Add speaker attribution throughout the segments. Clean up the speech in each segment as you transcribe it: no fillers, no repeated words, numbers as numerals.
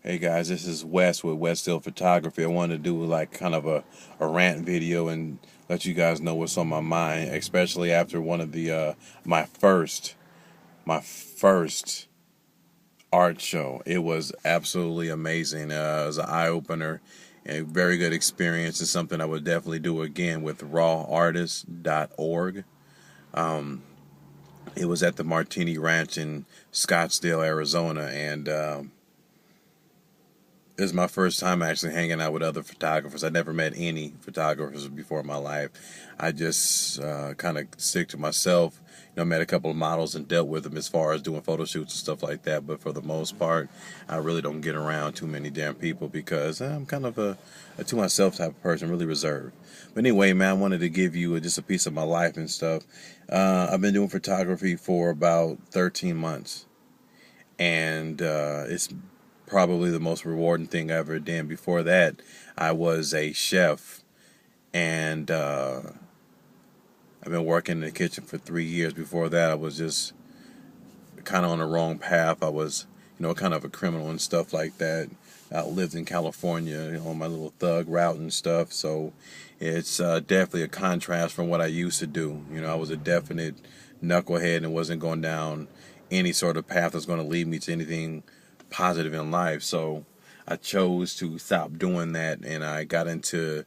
Speaker 1: Hey guys, this is Wes with West Still Photography. I wanted to do like kind of a rant video and let you guys know what's on my mind, especially after one of the my first art show. It was absolutely amazing. It was an eye opener, a very good experience. It's something I would definitely do again with rawartist.org. It was at the Martini Ranch in Scottsdale, Arizona, and this is my first time actually hanging out with other photographers. I never met any photographers before in my life. I just kind of stick to myself. Met a couple of models and dealt with them as far as doing photo shoots and stuff like that. But for the most part, I really don't get around too many damn people because I'm kind of a to myself type of person, really reserved. But anyway, man, I wanted to give you just a piece of my life and stuff. I've been doing photography for about 13 months. And it's probably the most rewarding thing I ever did. Before that, I was a chef, and I've been working in the kitchen for 3 years. Before that, I was just kind of on the wrong path. I was, kind of a criminal and stuff like that. I lived in California, on my little thug route and stuff. So it's definitely a contrast from what I used to do. I was a definite knucklehead and wasn't going down any sort of path that's going to lead me to anything positive in life. So I chose to stop doing that, and I got into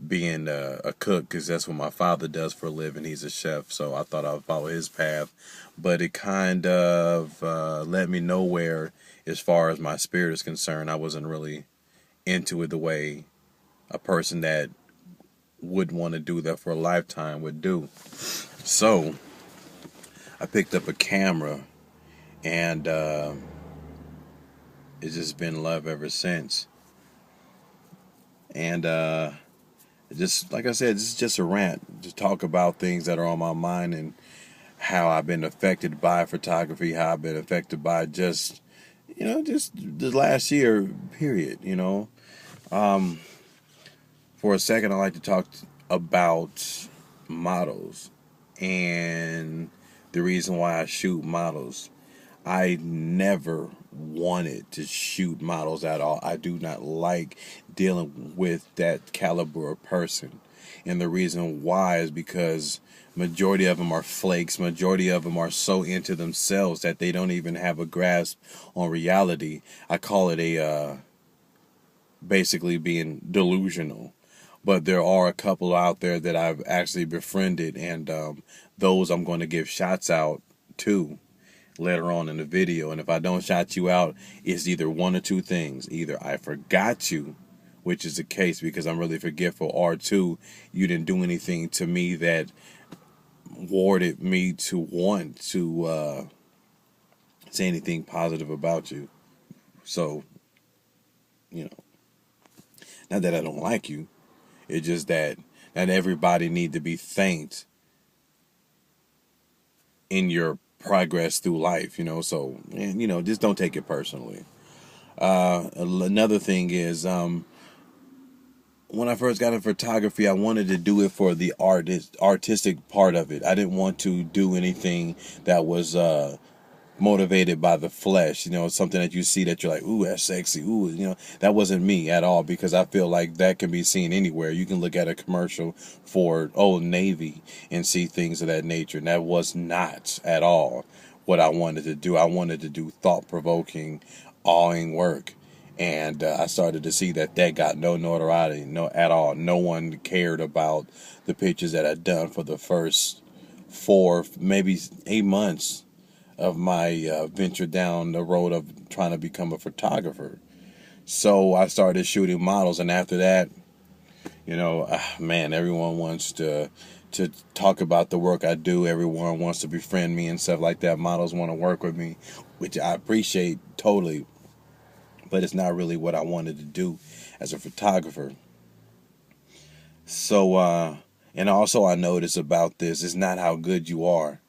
Speaker 1: being a cook because that's what my father does for a living. He's a chef, so I thought I would follow his path. But it kind of led me nowhere as far as my spirit is concerned. I wasn't really into it the way a person that would want to do that for a lifetime would do. So I picked up a camera, and it's just been love ever since. And just like I said, this is just a rant to talk about things that are on my mind and how I've been affected by photography, how I've been affected by just the last year period. Um, for a second, I like to talk about models and the reason why I shoot models. I never wanted to shoot models at all. I do not like dealing with that caliber of person. And the reason why is because majority of them are flakes. Majority of them are so into themselves that they don't even have a grasp on reality. I call it basically being delusional. But there are a couple out there that I've actually befriended, and those I'm going to give shots out to later on in the video. And if I don't shout you out, it's either one or two things. Either I forgot you, which is the case because I'm really forgetful, or two, you didn't do anything to me that warded me to want to say anything positive about you. So, you know, not that I don't like you. It's just that not everybody need to be thanked in your progress through life. So, and, just don't take it personally. Another thing is, when I first got into photography, I wanted to do it for the artistic part of it. I didn't want to do anything that was motivated by the flesh. Something that you see that you're like, ooh, that's sexy. Ooh, that wasn't me at all because I feel like that can be seen anywhere. You can look at a commercial for Old Navy and see things of that nature. And that was not at all what I wanted to do. I wanted to do thought-provoking, awing work. And I started to see that got no notoriety, no at all. No one cared about the pictures that I'd done for the first 4, maybe 8 months of my venture down the road of trying to become a photographer. So I started shooting models, and after that, man, everyone wants to talk about the work I do. Everyone wants to befriend me and stuff like that. Models want to work with me, which I appreciate totally, but it's not really what I wanted to do as a photographer. So, and also I noticed about this is not how good you are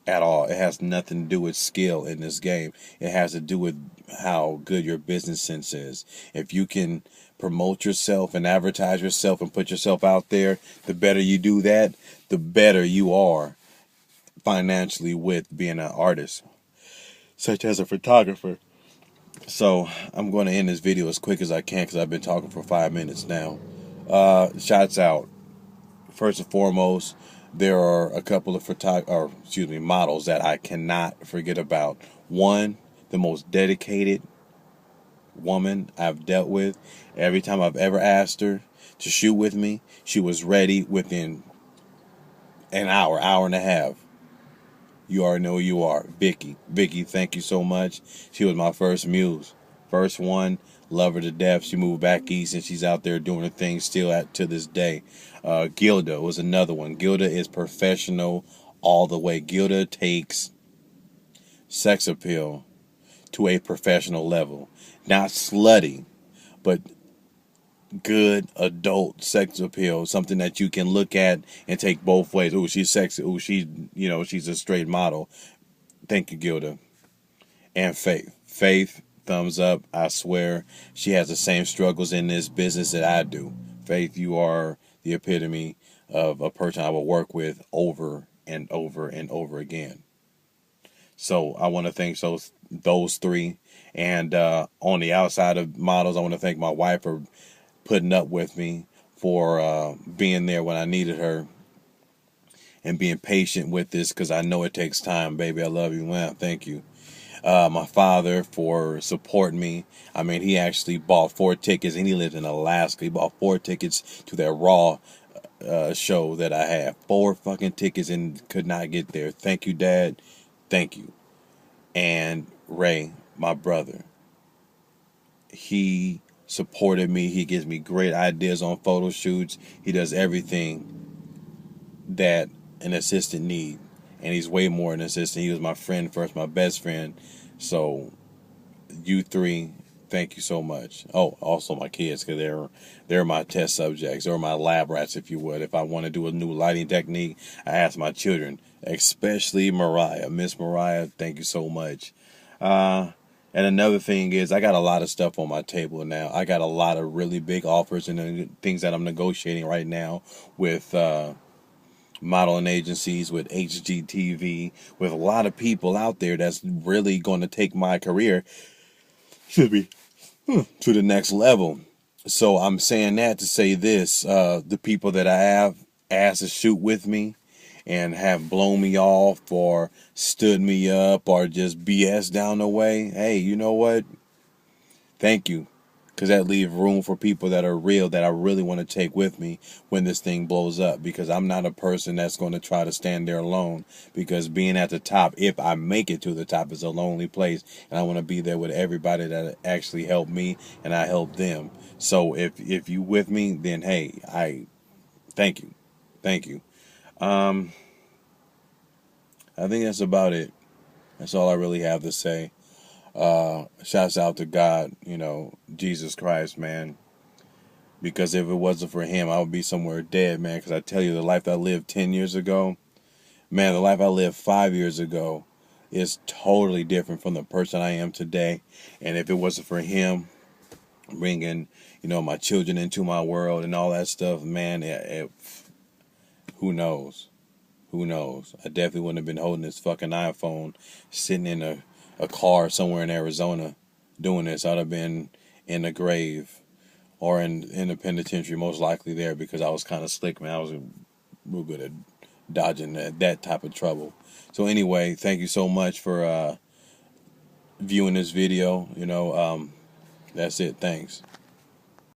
Speaker 1: at all. It has nothing to do with skill in this game. It has to do with how good your business sense is. If you can promote yourself and advertise yourself and put yourself out there, the better you do that, the better you are financially with being an artist, such as a photographer. So I'm going to end this video as quick as I can because I've been talking for 5 minutes now. Shots out. First and foremost, there are a couple of models that I cannot forget about. One, the most dedicated woman I've dealt with. Every time I've ever asked her to shoot with me, she was ready within an hour and a half. You already know who you are. Vicky. Vicky, thank you so much. She was my first muse. First one. Love her to death. She moved back east and she's out there doing her thing still to this day. Gilda was another one. Gilda is professional all the way. Gilda takes sex appeal to a professional level. Not slutty, but good adult sex appeal, something that you can look at and take both ways. Oh, she's sexy. Oh, she's a straight model. Thank you, Gilda. And Faith. Faith, thumbs up. I swear, she has the same struggles in this business that I do. Faith, you are the epitome of a person I will work with over and over and over again. So I want to thank those three. And on the outside of models, I want to thank my wife for putting up with me, for being there when I needed her, and being patient with this because I know it takes time, baby. I love you, man. Thank you. My father for supporting me. I mean, he actually bought 4 tickets, and he lives in Alaska. He bought 4 tickets to that Raw show that I have. 4 fucking tickets and could not get there. Thank you, Dad. Thank you. And Ray, my brother. He supported me. He gives me great ideas on photo shoots. He does everything that an assistant needs. And he's way more than an assistant. He was my friend first, my best friend. So you three, thank you so much. Oh, also my kids, because they're my test subjects, or my lab rats, if you would. If I want to do a new lighting technique, I ask my children, especially Mariah. Miss Mariah, thank you so much. And another thing is, I got a lot of stuff on my table now. I got a lot of really big offers and things that I'm negotiating right now with modeling agencies, with HGTV, with a lot of people out there that's really going to take my career to the next level. So I'm saying that to say this: the people that I have asked to shoot with me and have blown me off or stood me up or just BS down the way, hey, you know what? Thank you. Because that leaves room for people that are real, that I really want to take with me when this thing blows up. Because I'm not a person that's going to try to stand there alone. Because being at the top, if I make it to the top, is a lonely place. And I want to be there with everybody that actually helped me and I helped them. So if you with me, then hey, I thank you. Thank you. I think that's about it. That's all I really have to say. Shouts out to God, Jesus Christ, man. Because if it wasn't for him, I would be somewhere dead, man. Because I tell you, the life I lived 10 years ago, man, the life I lived 5 years ago is totally different from the person I am today. And if it wasn't for him bringing, my children into my world and all that stuff, man, who knows? Who knows? I definitely wouldn't have been holding this fucking iPhone, sitting in a car somewhere in Arizona doing this. I'd have been in the grave or in the penitentiary, most likely there, because I was kind of slick, man. I was real good at dodging that type of trouble. So anyway, thank you so much for viewing this video. That's it. Thanks.